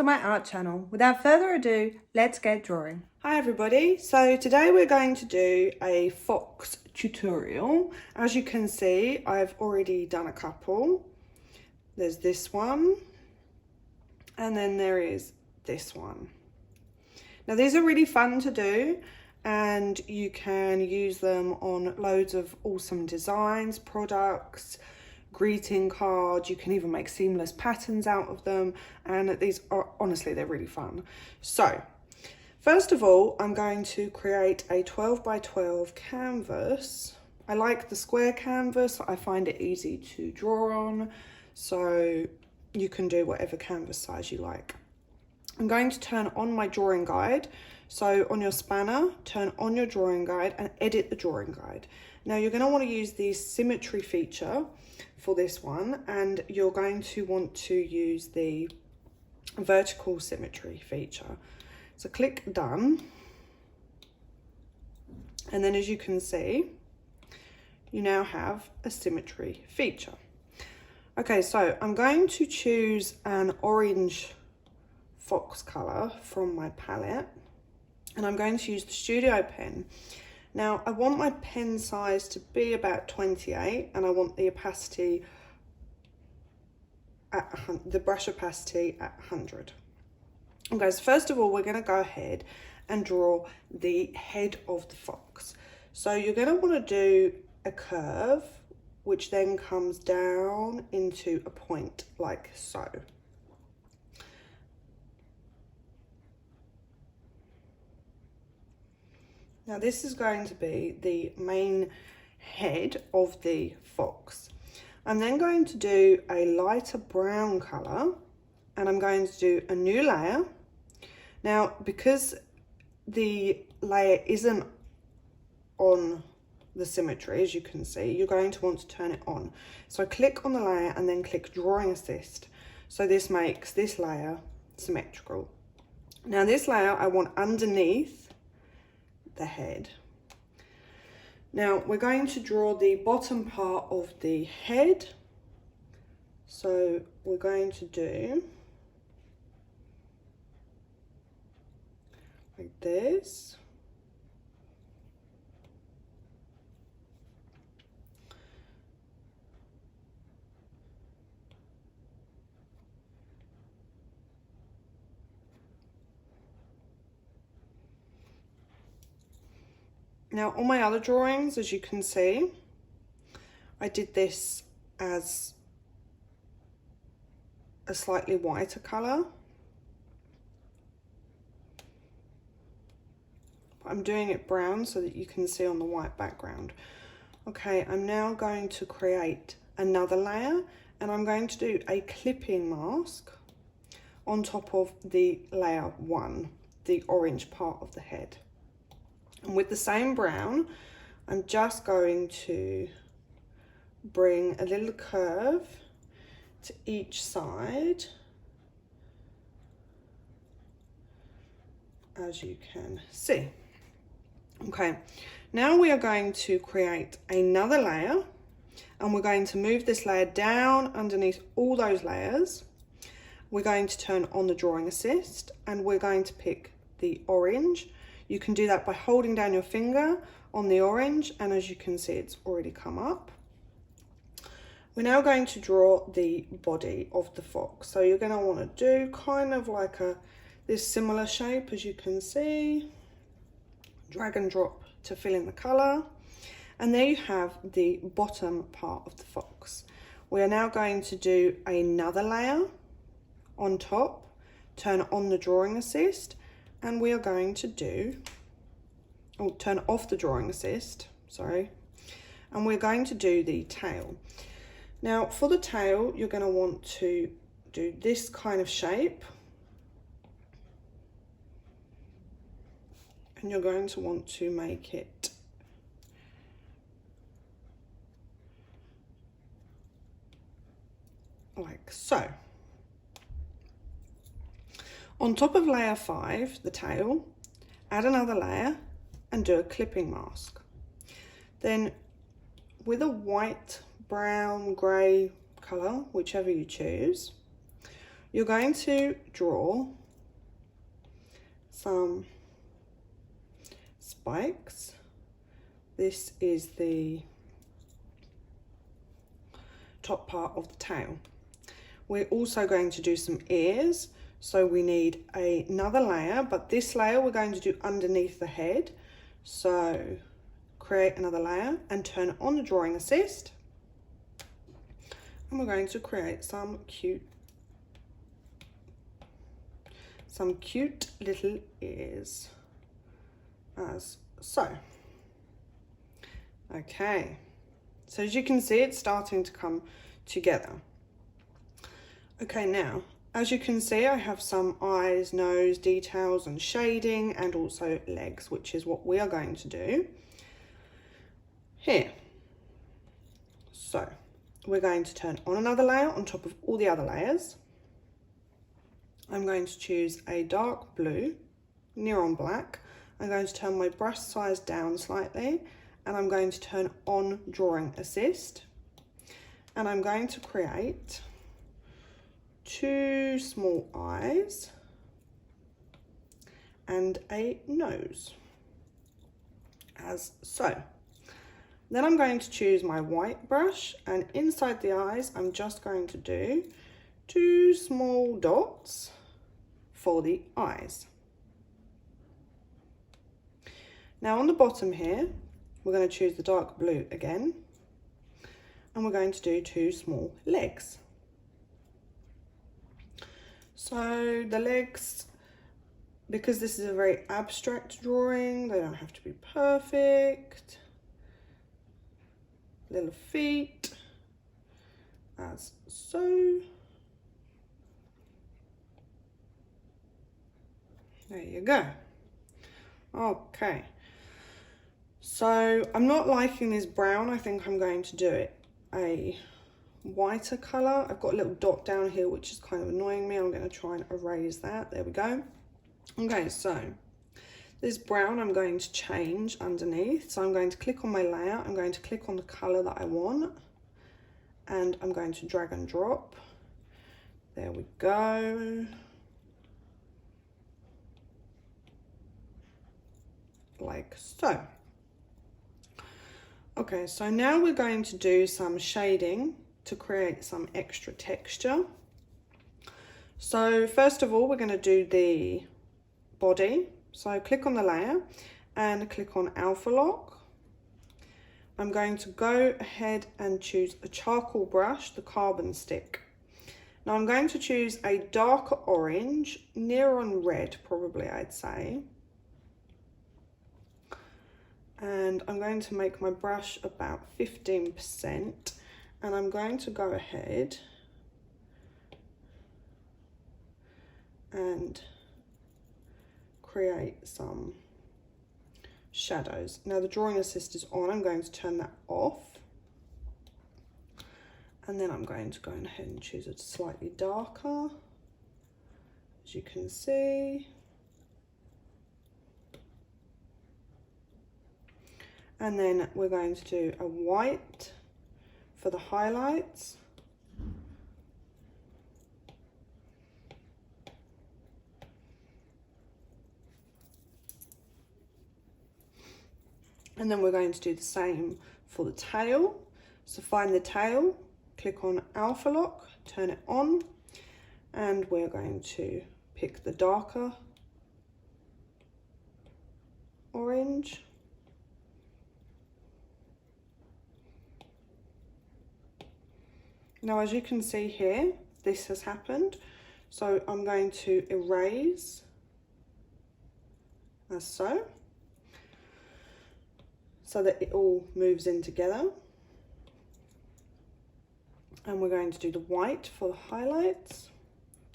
to my art channel. Without further ado, let's get drawing. Hi everybody, so today we're going to do a fox tutorial. As you can see, I've already done a couple. There's this one, and then there is this one. Now these are really fun to do, and you can use them on loads of awesome designs, products, greeting cards. You can even make seamless patterns out of them, and these are honestly, they're really fun. So first of all, I'm going to create a 12 by 12 canvas. I like the square canvas. I find it easy to draw on, so you can do whatever canvas size you like. I'm going to turn on my drawing guide. So on your spanner, turn on your drawing guide and edit the drawing guide. Now you're going to want to use the symmetry feature for this one, and you're going to want to use the vertical symmetry feature. So click done, and then as you can see, you now have a symmetry feature. Okay, so I'm going to choose an orange fox color from my palette, and I'm going to use the studio pen. Now I want my pen size to be about 28, and I want the opacity at the brush opacity at 100. Okay, so first of all, we're going to go ahead and draw the head of the fox. So you're going to want to do a curve, which then comes down into a point like so. Now this is going to be the main head of the fox. I'm then going to do a lighter brown colour, and I'm going to do a new layer. Now, because the layer isn't on the symmetry, as you can see, you're going to want to turn it on. So click on the layer and then click Drawing Assist. So this makes this layer symmetrical. Now this layer I want underneath the head. Now we're going to draw the bottom part of the head. So we're going to do like this. Now on my other drawings, as you can see, I did this as a slightly whiter colour. I'm doing it brown so that you can see on the white background. Okay, I'm now going to create another layer, and I'm going to do a clipping mask on top of the layer 1, the orange part of the head. And with the same brown, I'm just going to bring a little curve to each side, as you can see. Okay, now we are going to create another layer, and we're going to move this layer down underneath all those layers. We're going to turn on the Drawing Assist, and we're going to pick the orange. You can do that by holding down your finger on the orange, and as you can see, it's already come up. We're now going to draw the body of the fox. So you're going to want to do kind of like this similar shape, as you can see. Drag and drop to fill in the colour. And there you have the bottom part of the fox. We are now going to do another layer on top, turn on the Drawing Assist, and we are going to do, turn off the Drawing Assist, sorry, and we're going to do the tail. Now for the tail, you're going to want to do this kind of shape, and you're going to want to make it like so. On top of layer 5, the tail, add another layer and do a clipping mask. Then with a white, brown, grey colour, whichever you choose, you're going to draw some spikes. This is the top part of the tail. We're also going to do some ears, so we need another layer, but this layer we're going to do underneath the head. So create another layer and turn it on the drawing assist, and we're going to create some cute little ears, as so. Okay, so as you can see, it's starting to come together. Okay, now, as you can see, I have some eyes, nose details and shading, and also legs, which is what we are going to do here. So we're going to turn on another layer on top of all the other layers. I'm going to choose a dark blue, near on black. I'm going to turn my brush size down slightly, and I'm going to turn on drawing assist. And I'm going to create 2 small eyes and a nose, as so. Then I'm going to choose my white brush, and inside the eyes, I'm just going to do 2 small dots for the eyes. Now on the bottom here, we're going to choose the dark blue again, and we're going to do 2 small legs. So the legs, because this is a very abstract drawing, they don't have to be perfect. Little feet, as so. There you go. Okay, so I'm not liking this brown. I think I'm going to do it a whiter color. I've got a little dot down here which is kind of annoying me. I'm going to try and erase that. There we go. Okay, so this brown I'm going to change underneath. So I'm going to click on my layer. I'm going to click on the color that I want, and I'm going to drag and drop. There we go. Like so. Okay, so now we're going to do some shading to create some extra texture. So first of all, we're going to do the body. So click on the layer and click on alpha lock. I'm going to go ahead and choose a charcoal brush, the carbon stick. Now I'm going to choose a darker orange, near on red probably, I'd say. And I'm going to make my brush about 15%, and I'm going to go ahead and create some shadows. Now the drawing assist is on. I'm going to turn that off, and then I'm going to go ahead and choose it slightly darker, as you can see. And then we're going to do a white for the highlights. And then we're going to do the same for the tail. So find the tail, click on alpha lock, turn it on, and we're going to pick the darker orange. Now, as you can see here, this has happened. So I'm going to erase, as so that it all moves in together. And we're going to do the white for the highlights.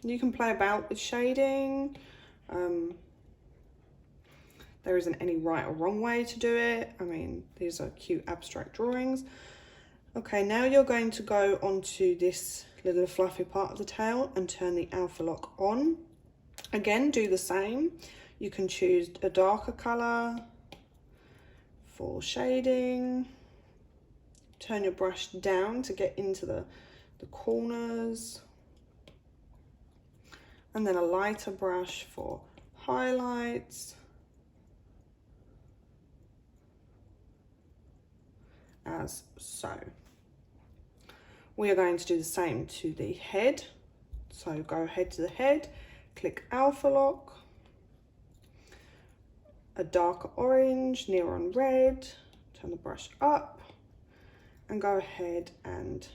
You can play about with shading. There isn't any right or wrong way to do it. I mean, these are cute abstract drawings. Okay, now you're going to go onto this little fluffy part of the tail and turn the alpha lock on. Again, do the same. You can choose a darker color for shading. Turn your brush down to get into the corners. and then a lighter brush for highlights, as so. We are going to do the same to the head. So go ahead to the head, click Alpha Lock, a darker orange, neon red, turn the brush up, and go ahead, and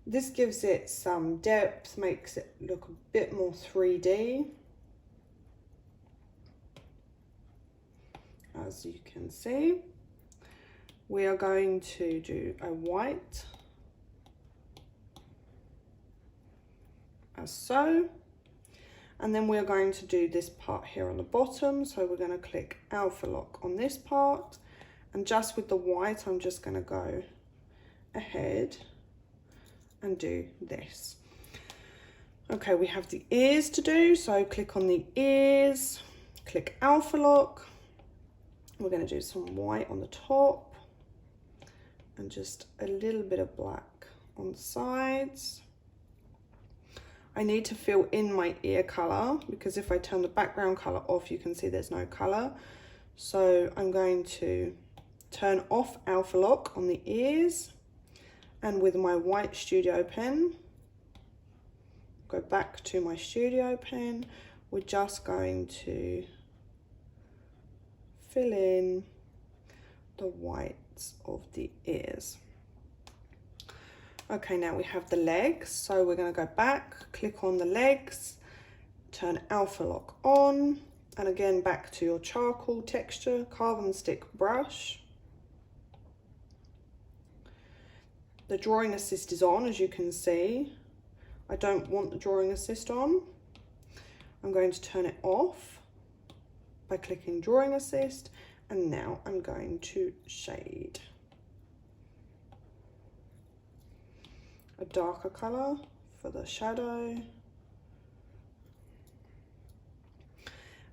this gives it some depth, makes it look a bit more 3D. As you can see, we are going to do a white, as so, and then we're going to do this part here on the bottom. So we're going to click Alpha Lock on this part, and just with the white I'm just going to go ahead and do this. Okay, we have the ears to do, so click on the ears, click Alpha Lock. We're going to do some white on the top and just a little bit of black on the sides. I need to fill in my ear color, because if I turn the background color off, you can see there's no color. So I'm going to turn off Alpha Lock on the ears, and with my white studio pen, go back to my studio pen, we're just going to fill in the whites of the ears. Okay, now we have the legs, so we're going to go back, click on the legs, turn Alpha Lock on, and again back to your charcoal texture, carbon stick brush. The drawing assist is on, as you can see. I don't want the drawing assist on. I'm going to turn it off by clicking drawing assist, and now I'm going to shade. A darker color for the shadow.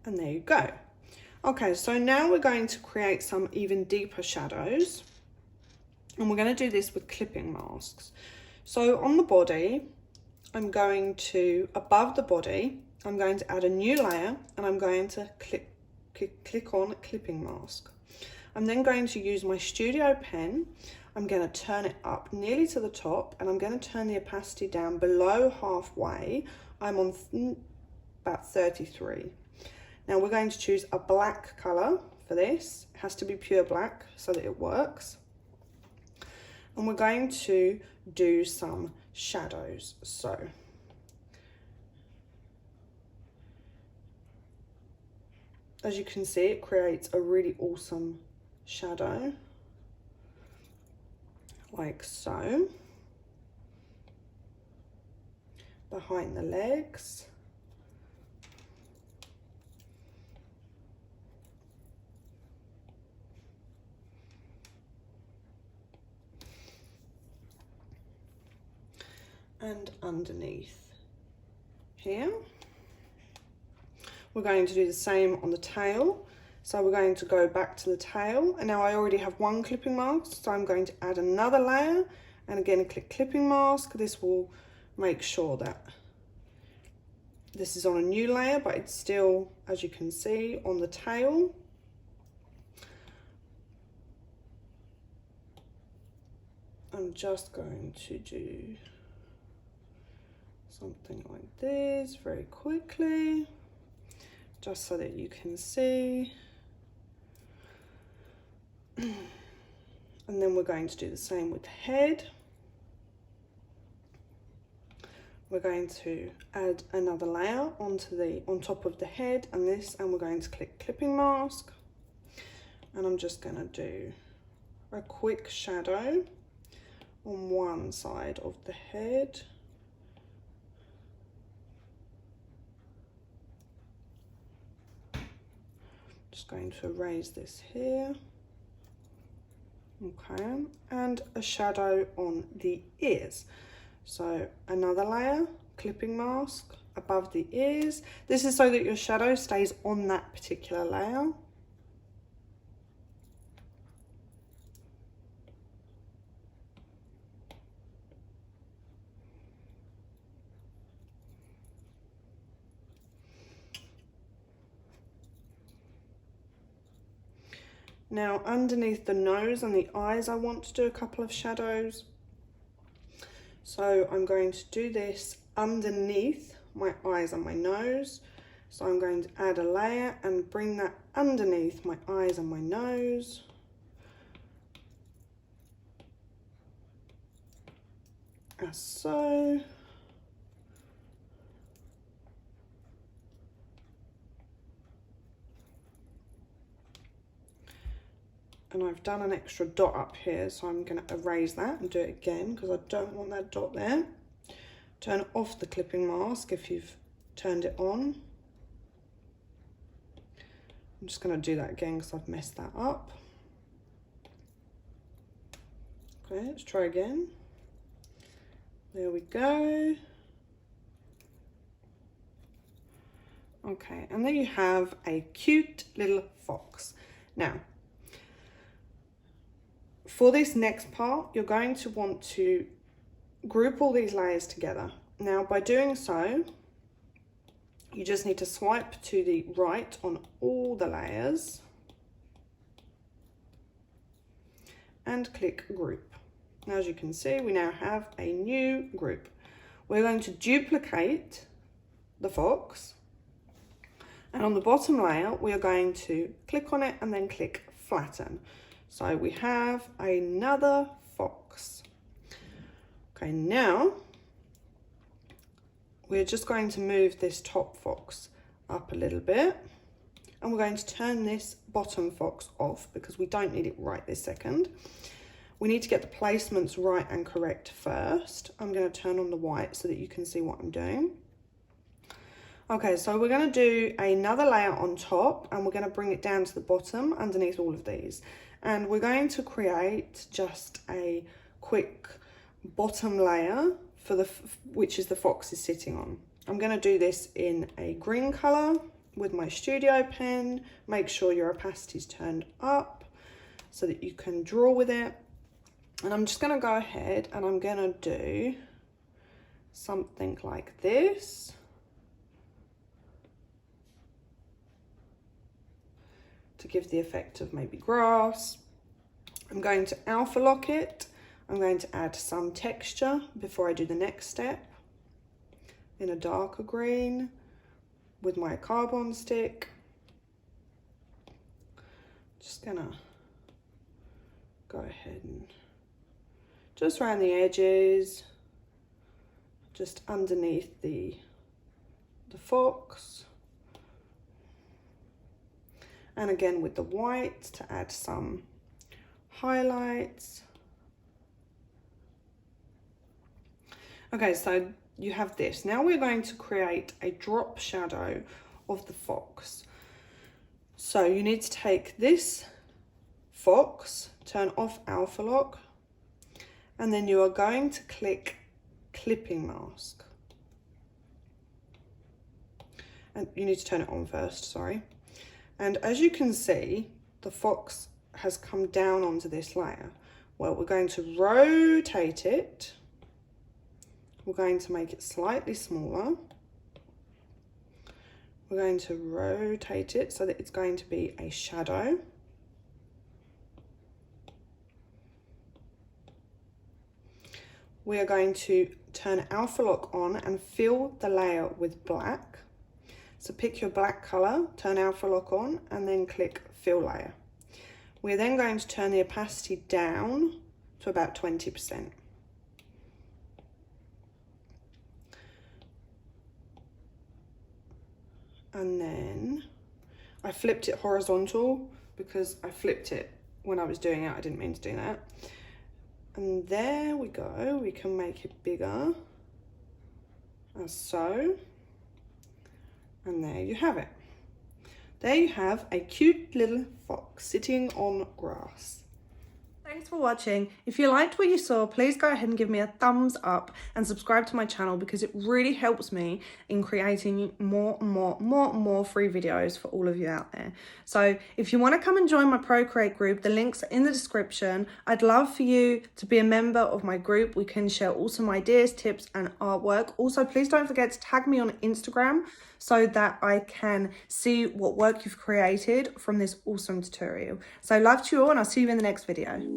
And there you go. Okay, so now we're going to create some even deeper shadows. And we're going to do this with clipping masks. So on the body, I'm going to, above the body, I'm going to add a new layer, and I'm going to click on clipping mask. I'm then going to use my studio pen. I'm going to turn it up nearly to the top, and I'm going to turn the opacity down below halfway. I'm on about 33. Now we're going to choose a black color for this. It has to be pure black so that it works. And we're going to do some shadows. So as you can see, it creates a really awesome shadow, like so, behind the legs. And underneath here. We're going to do the same on the tail. So we're going to go back to the tail, and now I already have one clipping mask, so I'm going to add another layer, and again click clipping mask. This will make sure that this is on a new layer, but it's still, as you can see, on the tail. I'm just going to do something like this very quickly, just so that you can see. And then we're going to do the same with the head. We're going to add another layer on top of the head and this, and we're going to click clipping mask. And I'm just going to do a quick shadow on one side of the head. Just going to erase this here. Okay, and a shadow on the ears. So another layer, clipping mask above the ears. This is so that your shadow stays on that particular layer. Now underneath the nose and the eyes I want to do a couple of shadows. So I'm going to do this underneath my eyes and my nose. So I'm going to add a layer and bring that underneath my eyes and my nose. As so. And I've done an extra dot up here, so I'm going to erase that and do it again because I don't want that dot there. Turn off the clipping mask if you've turned it on. I'm just going to do that again because I've messed that up. Okay, let's try again. There we go. Okay, and there you have a cute little fox. Now, for this next part, you're going to want to group all these layers together. Now, by doing so, you just need to swipe to the right on all the layers and click group. Now, as you can see, we now have a new group. We're going to duplicate the fox, and on the bottom layer, we are going to click on it and then click flatten. So we have another fox. Okay, now we're just going to move this top fox up a little bit, and we're going to turn this bottom fox off because we don't need it right this second. We need to get the placements right and correct first. I'm going to turn on the white so that you can see what I'm doing. Okay, so we're going to do another layer on top, and we're going to bring it down to the bottom underneath all of these. And we're going to create just a quick bottom layer for which is the fox is sitting on. I'm going to do this in a green color with my studio pen. Make sure your opacity is turned up so that you can draw with it. And I'm just going to go ahead and I'm going to do something like this. To give the effect of maybe grass. I'm going to alpha lock it. I'm going to add some texture before I do the next step in a darker green with my carbon stick. Just gonna go ahead and just around the edges, just underneath the fox. And again with the white to add some highlights. Okay, so you have this. Now we're going to create a drop shadow of the fox. So you need to take this fox, turn off alpha lock, and then you are going to click clipping mask. And you need to turn it on first, sorry. And as you can see, the fox has come down onto this layer. Well, we're going to rotate it. We're going to make it slightly smaller. We're going to rotate it so that it's going to be a shadow. We are going to turn alpha lock on and fill the layer with black. So pick your black color, turn alpha lock on, and then click fill layer. We're then going to turn the opacity down to about 20%. And then I flipped it horizontal because I flipped it when I was doing it. I didn't mean to do that. And there we go. We can make it bigger, as so. And there you have it. There you have a cute little fox sitting on grass. Thanks for watching. If you liked what you saw, please go ahead and give me a thumbs up and subscribe to my channel because it really helps me in creating more free videos for all of you out there. So if you want to come and join my Procreate group, the links are in the description. I'd love for you to be a member of my group. We can share awesome ideas, tips, and artwork. Also, please don't forget to tag me on Instagram so that I can see what work you've created from this awesome tutorial. So love to you all, and I'll see you in the next video.